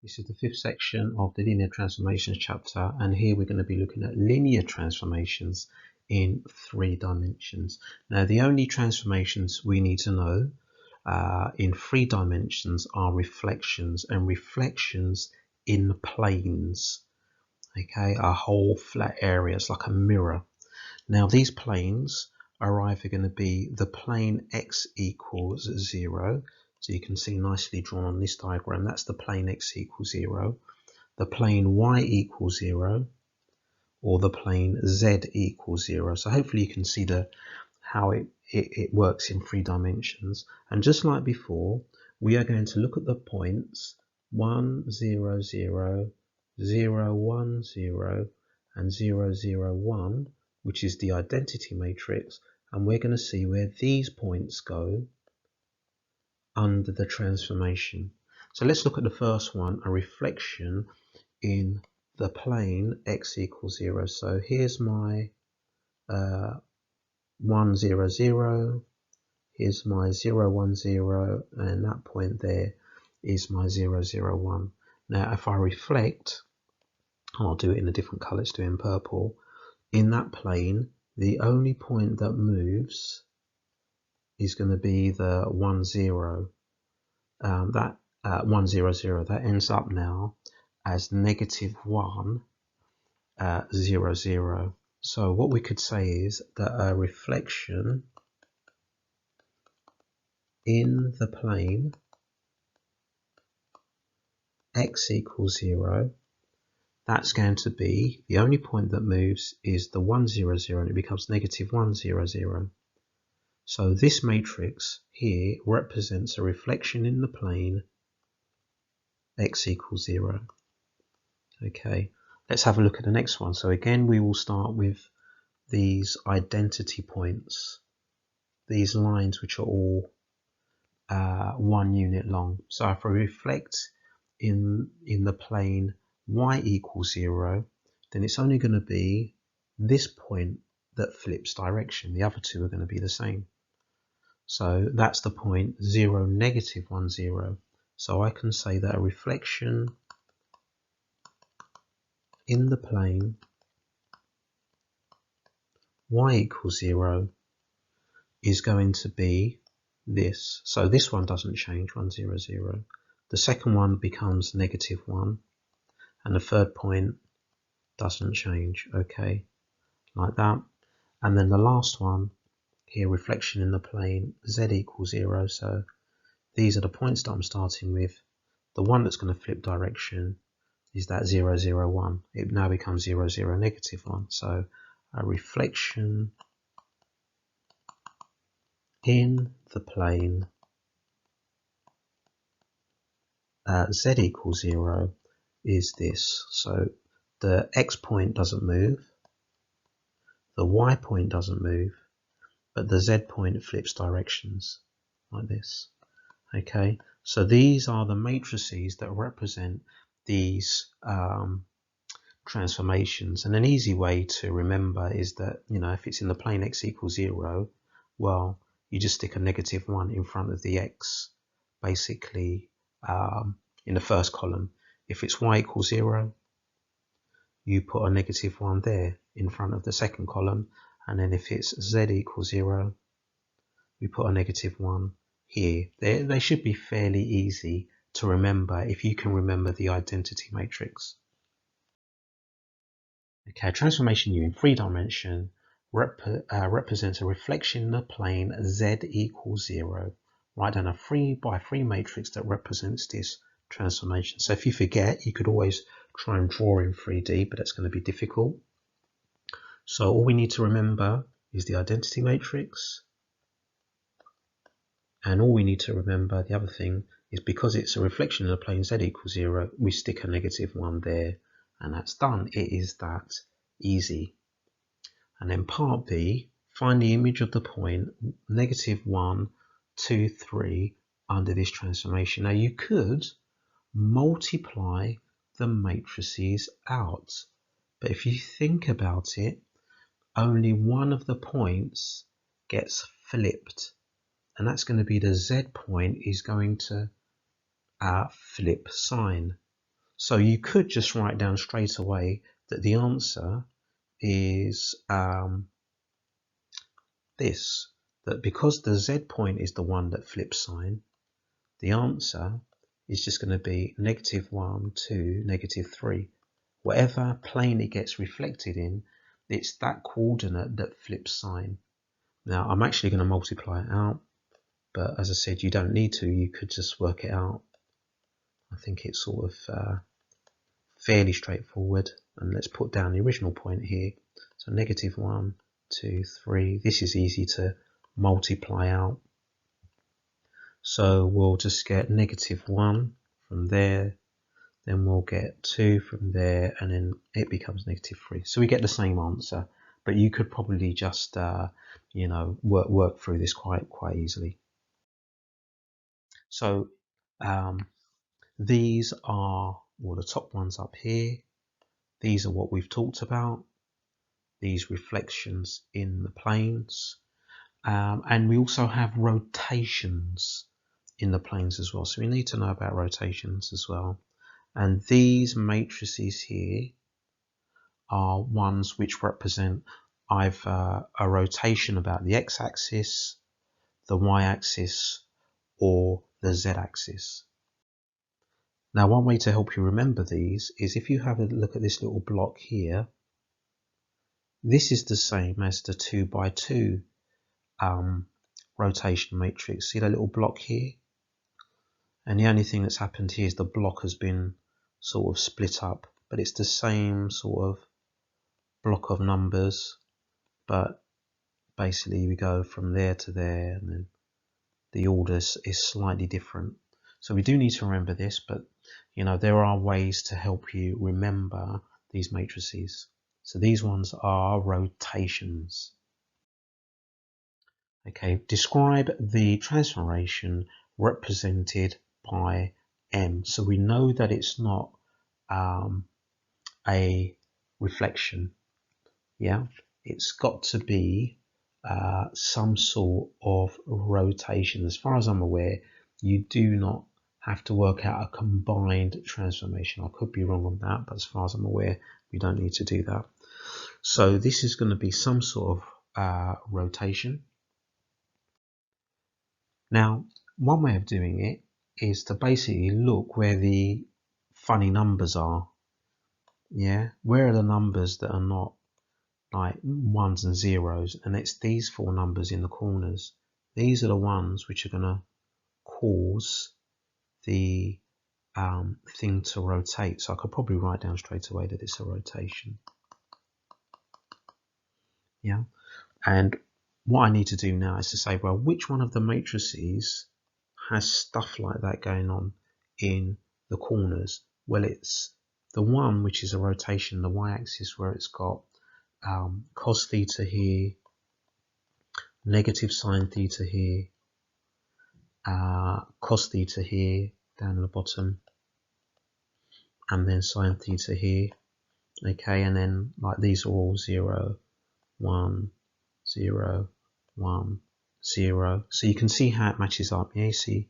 This is the fifth section of the linear transformations chapter, and here we're going to be looking at linear transformations in 3 dimensions. Now, the only transformations we need to know in 3 dimensions are reflections, and reflections in planes. Okay, a whole flat area, it's like a mirror. Now, these planes are either going to be the plane x equals 0. So you can see nicely drawn on this diagram, that's the plane x equals 0, the plane y equals 0, or the plane z equals 0. So hopefully you can see how it works in 3 dimensions. And just like before, we are going to look at the points 1, 0, 0, 0, 1, 0, and 0, 0, 1, which is the identity matrix, and we're going to see where these points go under the transformation. So let's look at the first one, a reflection in the plane x equals 0. So here's my 1, 0, 0, here's my 0, 1, 0, and that point there is my 0, 0, 1. Now if I reflect, I'll do it in a different colour, let's do it in purple. In that plane, the only point that moves is going to be the 1, 0. That 1, 0, 0, that ends up now as negative 1, 0, 0. So what we could say is that a reflection in the plane x equals 0, that's going to be, the only point that moves is the 1, 0, 0, and it becomes negative 1, 0, 0. So this matrix here represents a reflection in the plane x equals 0. Okay, let's have a look at the next one. So again, we will start with these identity points, these lines which are all 1 unit long. So if I reflect in the plane y equals 0, then it's only going to be this point that flips direction. The other two are going to be the same. So that's the point 0, negative 1, 0. So I can say that a reflection in the plane y equals 0 is going to be this. So this one doesn't change, 1, 0, 0. The second one becomes negative 1, and the third point doesn't change. Okay, like that. And then the last one here, reflection in the plane z equals 0. So these are the points that I'm starting with. The one that's going to flip direction is that 0, 0, 1. It now becomes 0, 0, negative 1. So a reflection in the plane z equals 0 is this. So the x point doesn't move, the y point doesn't move, but the z point flips directions like this. Okay, so these are the matrices that represent these transformations. And an easy way to remember is that, you know, if it's in the plane x equals 0, well, you just stick a negative 1 in front of the x, basically in the first column. If it's y equals 0, you put a negative 1 there in front of the second column, and then if it's z equals 0, we put a negative 1 here. They should be fairly easy to remember if you can remember the identity matrix. Okay, transformation U in 3 dimension represents a reflection in the plane z equals 0. Write down a 3 by 3 matrix that represents this transformation. So if you forget, you could always try and draw in 3D, but that's going to be difficult. So all we need to remember is the identity matrix. And all we need to remember, the other thing, is because it's a reflection in the plane z equals 0, we stick a negative 1 there, and that's done. It is that easy. And then part B, find the image of the point negative 1, 2, 3 under this transformation. Now you could multiply the matrices out, but if you think about it, only one of the points gets flipped, and that's going to be the z point is going to flip sign. So you could just write down straight away that the answer is this, that because the z point is the one that flips sign, the answer is just going to be -1, 2, -3. Whatever plane it gets reflected in, it's that coordinate that flips sign. Now I'm actually going to multiply it out, but as I said, you don't need to. You could just work it out. I think it's sort of fairly straightforward. And let's put down the original point here. So -1, 2, 3. This is easy to multiply out. So we'll just get -1 from there, then we'll get 2 from there, and then it becomes -3. So we get the same answer, but you could probably just you know, work through this quite easily. So these are, well, the top ones up here. These are what we've talked about, these reflections in the planes. And we also have rotations in the planes as well. So we need to know about rotations as well. And these matrices here are ones which represent either a rotation about the x-axis, the y-axis, or the z-axis. Now, one way to help you remember these is if you have a look at this little block here, this is the same as the 2 by 2 rotation matrix. See that little block here? And the only thing that's happened here is the block has been sort of split up, but it's the same sort of block of numbers, but basically we go from there to there, and then the order is slightly different. So we do need to remember this, but you know, there are ways to help you remember these matrices. So these ones are rotations. Okay, describe the transformation represented by M. So we know that it's not a reflection. Yeah, it's got to be some sort of rotation. As far as I'm aware, you do not have to work out a combined transformation. I could be wrong on that, but as far as I'm aware, we don't need to do that. So this is going to be some sort of rotation. Now, one way of doing it is to basically look where the funny numbers are. Yeah, where are the numbers that are not like ones and zeros? And it's these 4 numbers in the corners. These are the ones which are going to cause the thing to rotate. So I could probably write down straight away that it's a rotation. Yeah, and what I need to do now is to say, well, which one of the matrices has stuff like that going on in the corners? Well, it's the one which is a rotation, the y-axis, where it's got cos theta here, negative sine theta here, cos theta here down at the bottom, and then sine theta here. Okay, and then like these are all 0, 1, 0, 1, 0. So you can see how it matches up. Yeah, you see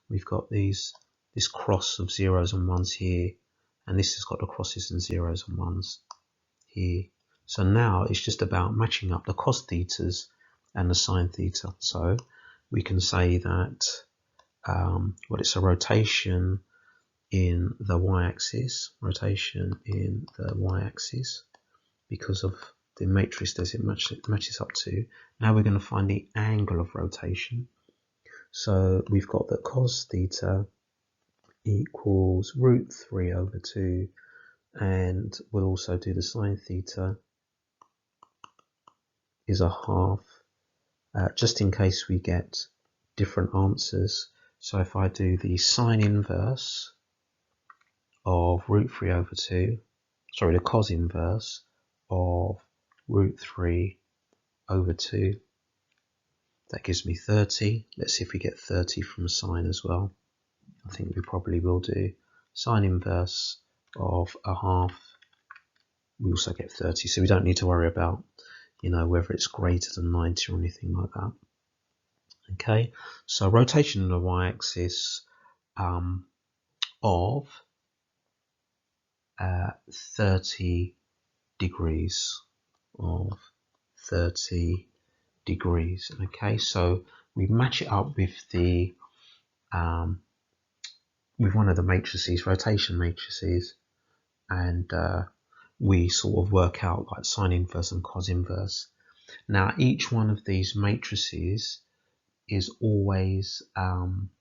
we've got this cross of zeros and ones here, and this has got the crosses and zeros and ones here. So now it's just about matching up the cos thetas and the sine theta. So we can say that well, it's a rotation in the y-axis, because of the matrix that it matches up to. Now we're going to find the angle of rotation. So we've got that cos theta equals √3/2, and we'll also do the sine theta is a half, just in case we get different answers. So if I do the sine inverse of √3/2, sorry, the cos inverse of √3/2, that gives me 30. Let's see if we get 30 from sine as well. I think we probably will do. Sine inverse of a half, we also get 30. So we don't need to worry about, you know, whether it's greater than 90 or anything like that. Okay, so rotation on the y-axis of 30 degrees of 30 degrees. Okay, so we match it up with the with one of the matrices, rotation matrices, and we sort of work out like sine inverse and cos inverse. Now each one of these matrices is always an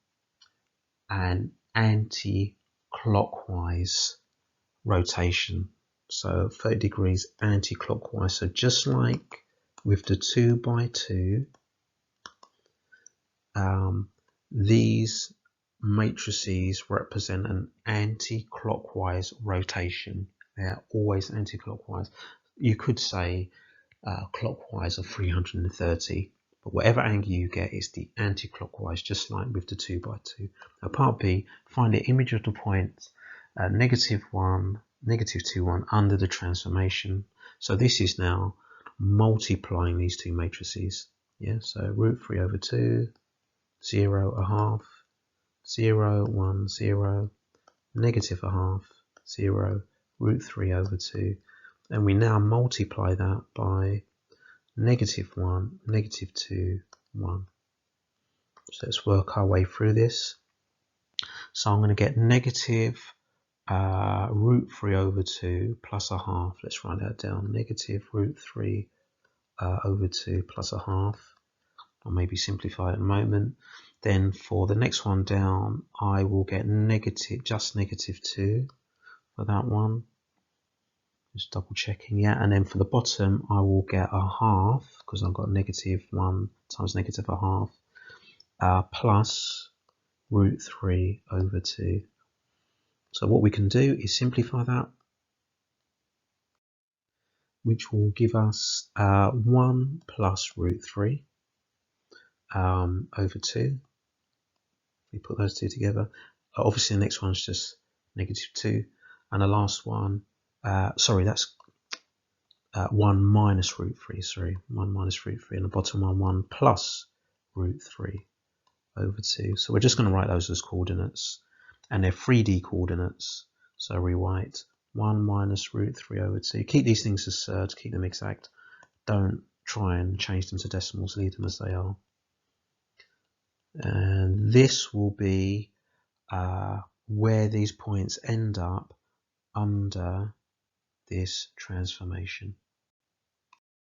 anti-clockwise rotation, so 30 degrees anti-clockwise. So just like with the 2 by 2, these matrices represent an anti-clockwise rotation. They're always anti-clockwise. You could say clockwise of 330, but whatever angle you get is the anti-clockwise, just like with the 2 by 2. Now part B, find the image of the point -1, -2, 1 under the transformation. So this is now multiplying these two matrices. Yeah, so √3/2, 0, 1/2, 0, 1, 0, -1/2, 0, √3/2, and we now multiply that by -1, -2, 1. So let's work our way through this. So I'm going to get negative √3/2 plus 1/2. Let's write that down. Negative √3/2 plus 1/2. I'll maybe simplify it in a moment. Then for the next one down, I will get just -2 for that one. Just double checking, yeah. And then for the bottom, I will get 1/2 because I've got -1 times -1/2 plus √3/2. So what we can do is simplify that, which will give us 1 plus √3 over 2. We put those two together. Obviously the next one's just -2, and the last one, sorry, that's 1 minus √3, sorry, 1 minus √3, and the bottom one, 1 plus √3/2. So we're just going to write those as coordinates, and they're 3D coordinates. So we write 1 minus √3/2. Keep these things as surds, keep them exact. Don't try and change them to decimals, leave them as they are. And this will be where these points end up under this transformation.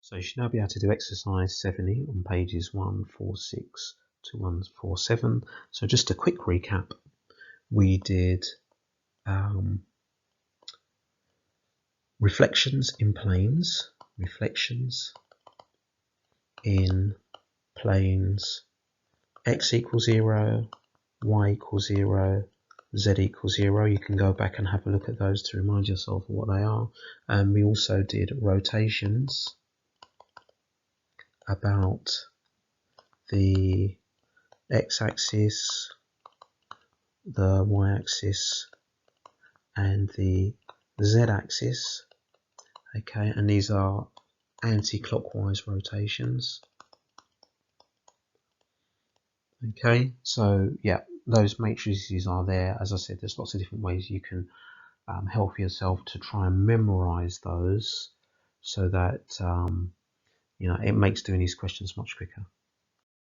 So you should now be able to do exercise 70 on pages 146 to 147. So just a quick recap. We did reflections in planes, x equals 0, y equals 0, z equals 0. You can go back and have a look at those to remind yourself of what they are. And we also did rotations about the x-axis, the y-axis, and the z-axis. Okay, and these are anti-clockwise rotations. Okay, so yeah, those matrices are there. As I said, there's lots of different ways you can help yourself to try and memorize those, so that you know, it makes doing these questions much quicker.